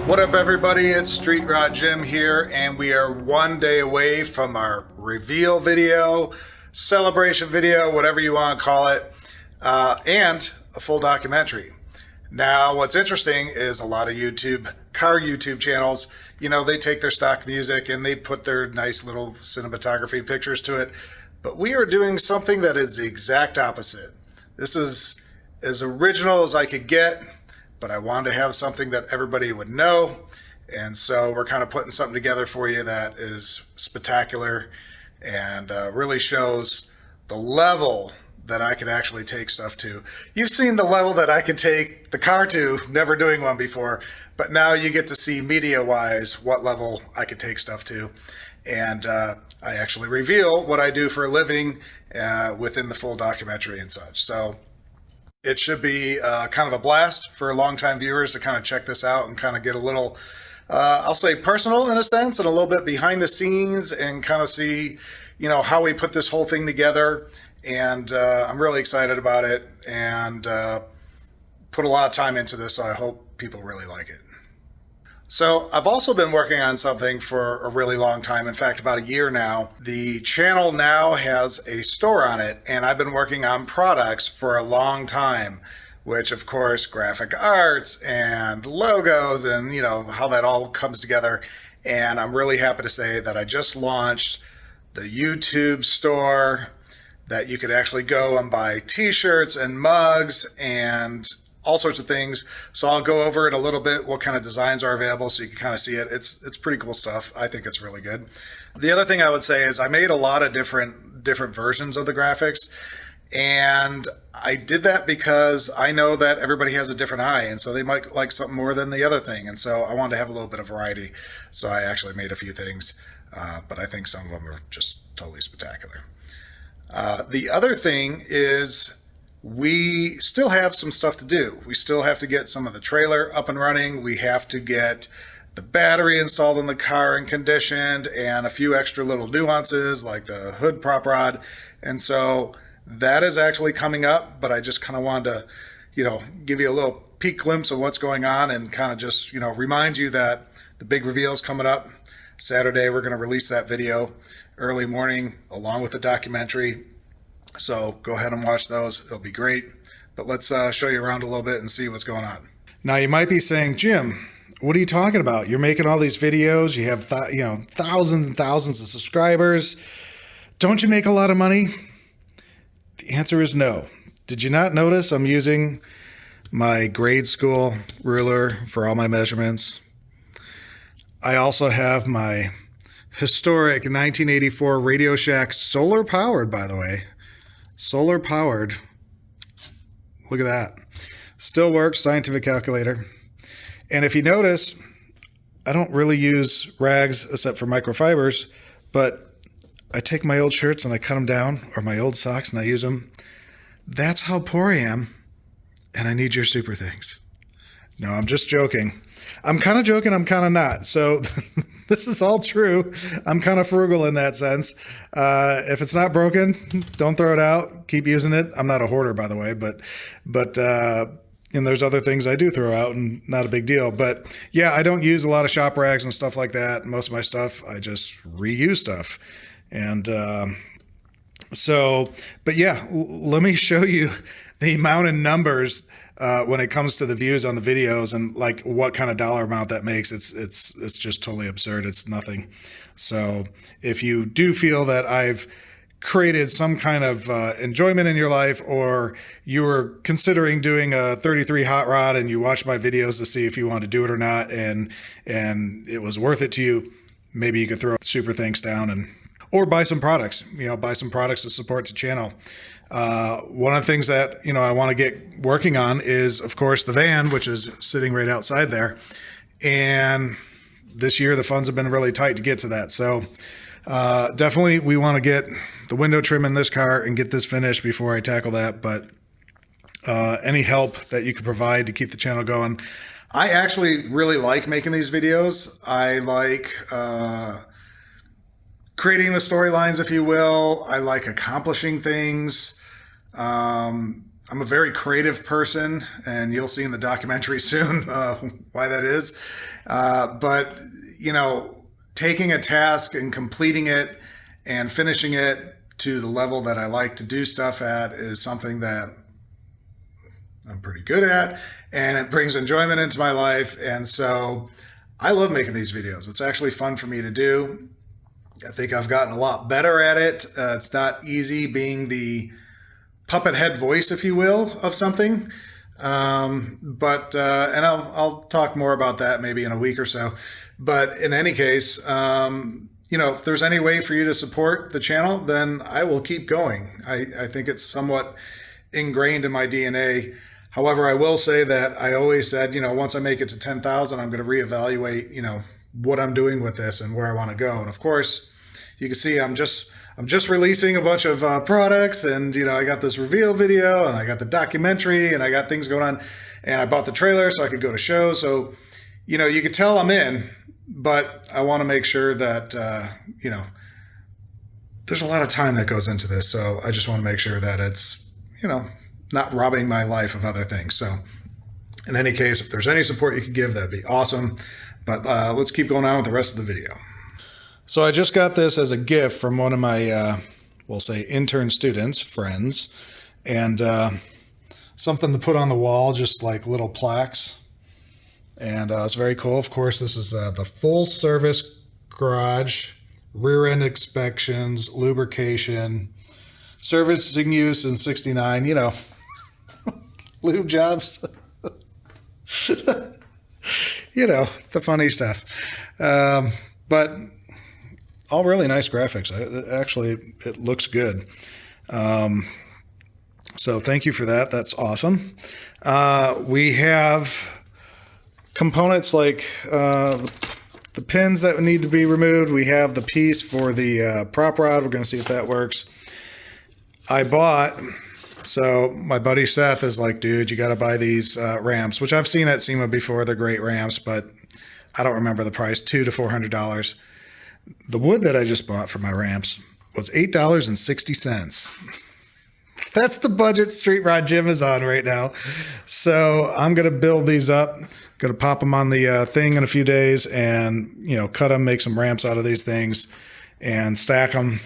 What up, everybody? It's Street Rod Jim here, and we are one day away from our reveal video, celebration video, whatever you want to call it, and a full documentary. Now, what's interesting is a lot of car YouTube channels, they take their stock music and they put their nice little cinematography pictures to it, but we are doing something that is the exact opposite. This is as original as I could get, but I wanted to have something that everybody would know. And so we're kind of putting something together for you that is spectacular and really shows the level that I could actually take stuff to. You've seen the level that I could take the car to, never doing one before, but now you get to see media-wise what level I could take stuff to. And I actually reveal what I do for a living within the full documentary and such. So it should be kind of a blast for longtime viewers to kind of check this out and kind of get a little, I'll say personal in a sense, and a little bit behind the scenes and kind of see, how we put this whole thing together. And I'm really excited about it and put a lot of time into this, so I hope people really like it. So I've also been working on something for a really long time. In fact, about a year now. The channel now has a store on it, and I've been working on products for a long time, which of course, graphic arts and logos and how that all comes together. And I'm really happy to say that I just launched the YouTube store that you could actually go and buy t-shirts and mugs and all sorts of things. So I'll go over it a little bit, what kind of designs are available so you can kind of see it. It's pretty cool stuff. I think it's really good. The other thing I would say is I made a lot of different versions of the graphics, and I did that because I know that everybody has a different eye, and so they might like something more than the other thing, and so I wanted to have a little bit of variety. So I actually made a few things, but I think some of them are just totally spectacular. The other thing is we still have some stuff to do. We still have to get some of the trailer up and running. We have to get the battery installed in the car and conditioned, and a few extra little nuances like the hood prop rod. And so that is actually coming up, but I just kind of wanted to, give you a little peek glimpse of what's going on and kind of just, remind you that the big reveal is coming up. Saturday, we're going to release that video early morning along with the documentary. So go ahead and watch those. It'll be great. But let's show you around a little bit and see what's going on. Now you might be saying, Jim, what are you talking about? You're making all these videos. You have thousands and thousands of subscribers. Don't you make a lot of money? The answer is no. Did you not notice I'm using my grade school ruler for all my measurements? I also have my historic 1984 Radio Shack, solar powered, by the way. Solar powered. Look at that. Still works, scientific calculator. And if you notice, I don't really use rags except for microfibers, but I take my old shirts and I cut them down, or my old socks, and I use them. That's how poor I am, and I need your super things. No, I'm just joking. I'm kind of joking, I'm kind of not. So this is all true. I'm kind of frugal in that sense. If it's not broken, don't throw it out. Keep using it. I'm not a hoarder, by the way, but and there's other things I do throw out, and not a big deal. But yeah, I don't use a lot of shop rags and stuff like that. Most of my stuff, I just reuse stuff. And but yeah, let me show you the amount of numbers when it comes to the views on the videos and like what kind of dollar amount that makes. It's just totally absurd. It's nothing. So if you do feel that I've created some kind of enjoyment in your life, or you were considering doing a 33 hot rod and you watched my videos to see if you want to do it or not, and it was worth it to you, maybe you could throw super thanks down or buy some products, buy some products to support the channel. One of the things that, I want to get working on is, of course, the van, which is sitting right outside there. And this year, the funds have been really tight to get to that. So definitely we want to get the window trim in this car and get this finished before I tackle that. But any help that you could provide to keep the channel going. I actually really like making these videos. I like creating the storylines, if you will. I like accomplishing things. I'm a very creative person, and you'll see in the documentary soon why that is. But, you know, taking a task and completing it and finishing it to the level that I like to do stuff at is something that I'm pretty good at, and it brings enjoyment into my life. And so I love making these videos. It's actually fun for me to do. I think I've gotten a lot better at it. It's not easy being the puppet head voice, if you will, of something. And I'll talk more about that maybe in a week or so. But in any case, you know, if there's any way for you to support the channel, then I will keep going. I think it's somewhat ingrained in my DNA. However, I will say that I always said, you know, once I make it to 10,000, I'm going to reevaluate, you know, what I'm doing with this and where I want to go. And of course, you can see I'm just releasing a bunch of products, and you know, I got this reveal video, and I got the documentary, and I got things going on, and I bought the trailer so I could go to shows. So, you know, you could tell I'm in, but I want to make sure that you know, there's a lot of time that goes into this. So I just want to make sure that it's, you know, not robbing my life of other things. So in any case, if there's any support you could give, that'd be awesome. But let's keep going on with the rest of the video. So I just got this as a gift from one of my, we'll say, intern students, friends, and something to put on the wall, just like little plaques. And it's very cool. Of course, this is the full service garage, rear end inspections, lubrication, servicing use in 69, you know, lube jobs. You know, the funny stuff. But all really nice graphics. Actually, it looks good. So thank you for that. That's awesome. We have components like the pins that need to be removed. We have the piece for the prop rod. We're going to see if that works. So my buddy Seth is like, dude, you got to buy these ramps, which I've seen at SEMA before. They're great ramps, but I don't remember the price, $200 to $400. The wood that I just bought for my ramps was $8.60. That's the budget Street Rod Jim is on right now. So I'm going to build these up. Going to pop them on the thing in a few days, and, you know, cut them, make some ramps out of these things, and stack them,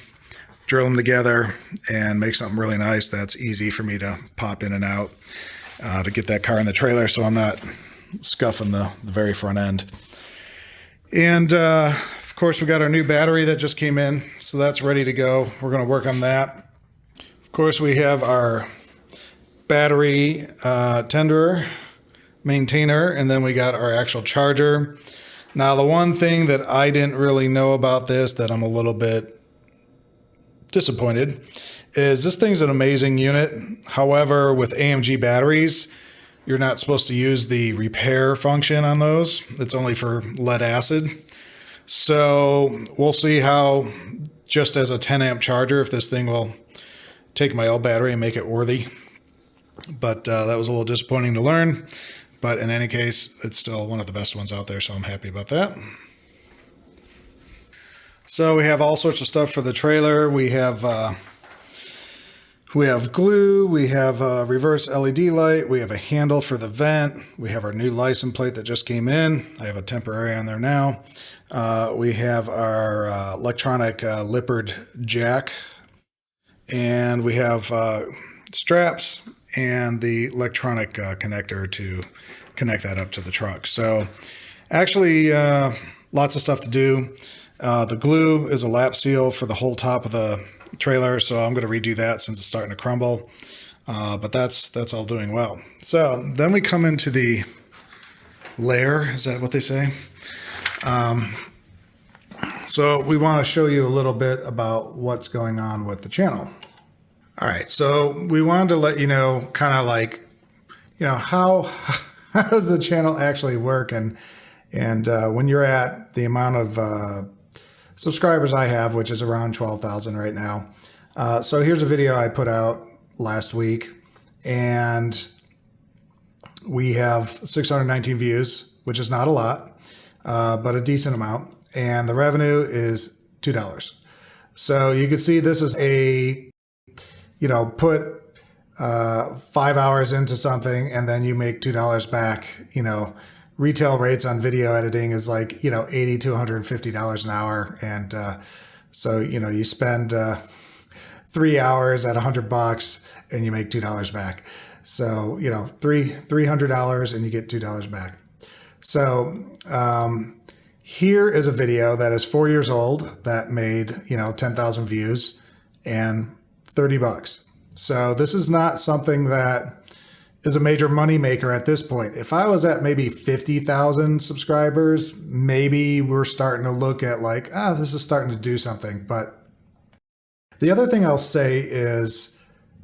drill them together, and make something really nice that's easy for me to pop in and out to get that car in the trailer so I'm not scuffing the very front end. And of course, we got our new battery that just came in, so that's ready to go. We're going to work on that. Of course, we have our battery tenderer, maintainer, and then we got our actual charger. Now, the one thing that I didn't really know about this that I'm a little bit disappointed is this thing's an amazing unit. However, with AMG batteries, you're not supposed to use the repair function on those. It's only for lead acid. So we'll see how, just as a 10 amp charger, if this thing will take my old battery and make it worthy. But that was a little disappointing to learn. But in any case, it's still one of the best ones out there, so I'm happy about that. So we have all sorts of stuff for the trailer. We have glue, we have a reverse LED light, we have a handle for the vent, we have our new license plate that just came in. I have a temporary on there now. We have our electronic lippered jack, and we have straps and the electronic connector to connect that up to the truck. So actually lots of stuff to do. The glue is a lap seal for the whole top of the trailer, so I'm going to redo that since it's starting to crumble. But that's all doing well. So then we come into the layer. Is that what they say? So we want to show you a little bit about what's going on with the channel. All right, so we wanted to let you know, kind of like, you know, how does the channel actually work, and when you're at the amount of subscribers I have, which is around 12,000 right now. So here's a video I put out last week, and we have 619 views, which is not a lot, but a decent amount. And the revenue is $2. So you can see this is a, you know, put 5 hours into something and then you make $2 back. You know, retail rates on video editing is like, you know, $80 to $150 an hour. And so, you know, you spend 3 hours at $100 and you make $2 back. So, you know, $300 and you get $2 back. So here is a video that is 4 years old that made, you know, 10,000 views and $30. So this is not something that is a major money maker at this point. If I was at maybe 50,000 subscribers, maybe we're starting to look at like, this is starting to do something. But the other thing I'll say is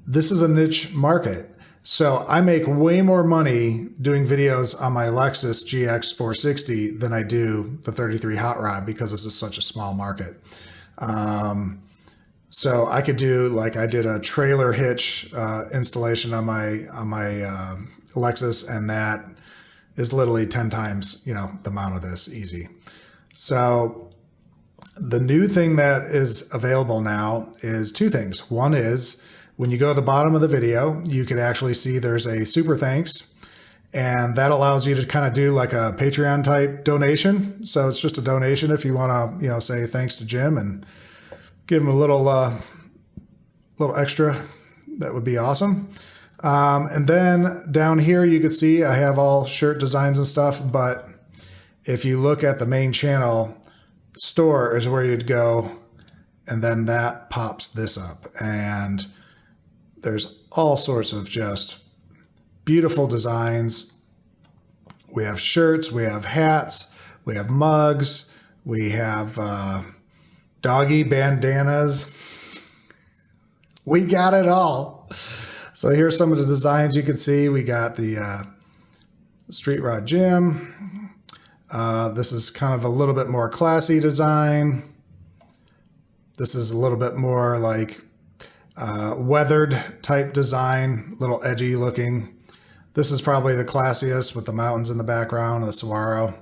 this is a niche market. So I make way more money doing videos on my Lexus GX 460 than I do the 33 Hot Rod because this is such a small market. So I could do, like I did a trailer hitch installation on my Lexus, and that is literally 10 times, you know, the amount of this, easy. So the new thing that is available now is two things. One is when you go to the bottom of the video, you could actually see there's a super thanks, and that allows you to kind of do like a Patreon type donation. So it's just a donation if you want to, you know, say thanks to Jim and give him a little extra. That would be awesome. And then down here, you could see I have all shirt designs and stuff, but if you look at the main channel, store is where you'd go. And then that pops this up, and there's all sorts of just beautiful designs. We have shirts, we have hats, we have mugs, we have doggy bandanas. We got it all. So here's some of the designs you can see. We got the Street Rod Jim. This is kind of a little bit more classy design. This is a little bit more like weathered type design, a little edgy looking. This is probably the classiest with the mountains in the background, the saguaro.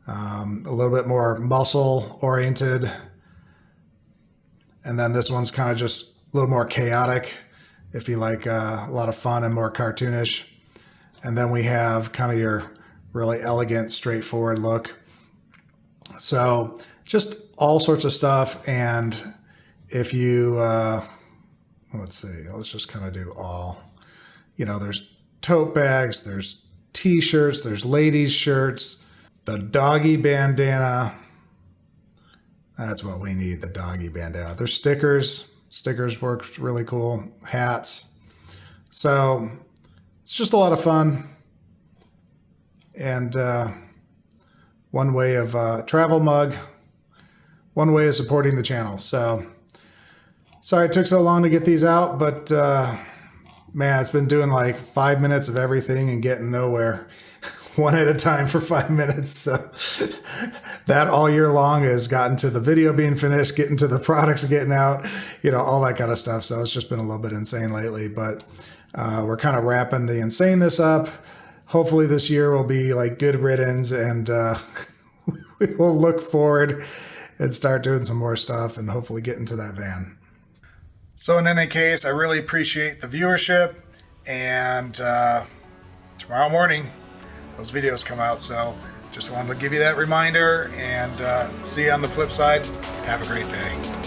A little bit more muscle oriented. And then this one's kind of just a little more chaotic if you like a lot of fun and more cartoonish. And then we have kind of your really elegant, straightforward look. So just all sorts of stuff. And if you, let's see, let's just kind of do all, you know, there's tote bags, there's t-shirts, there's ladies shirts, the doggy bandana. That's what we need, the doggy bandana. There's stickers. Stickers work really cool. Hats. So it's just a lot of fun. And one way of travel mug, one way of supporting the channel. So sorry it took so long to get these out, but man, it's been doing like 5 minutes of everything and getting nowhere. One at a time for 5 minutes. So that all year long has gotten to the video being finished, getting to the products getting out, you know, all that kind of stuff. So it's just been a little bit insane lately, but we're kind of wrapping the insane this up. Hopefully this year will be like good riddance, and we will look forward and start doing some more stuff and hopefully get into that van. So in any case, I really appreciate the viewership, and tomorrow morning, those videos come out. So just wanted to give you that reminder, and see you on the flip side. Have a great day.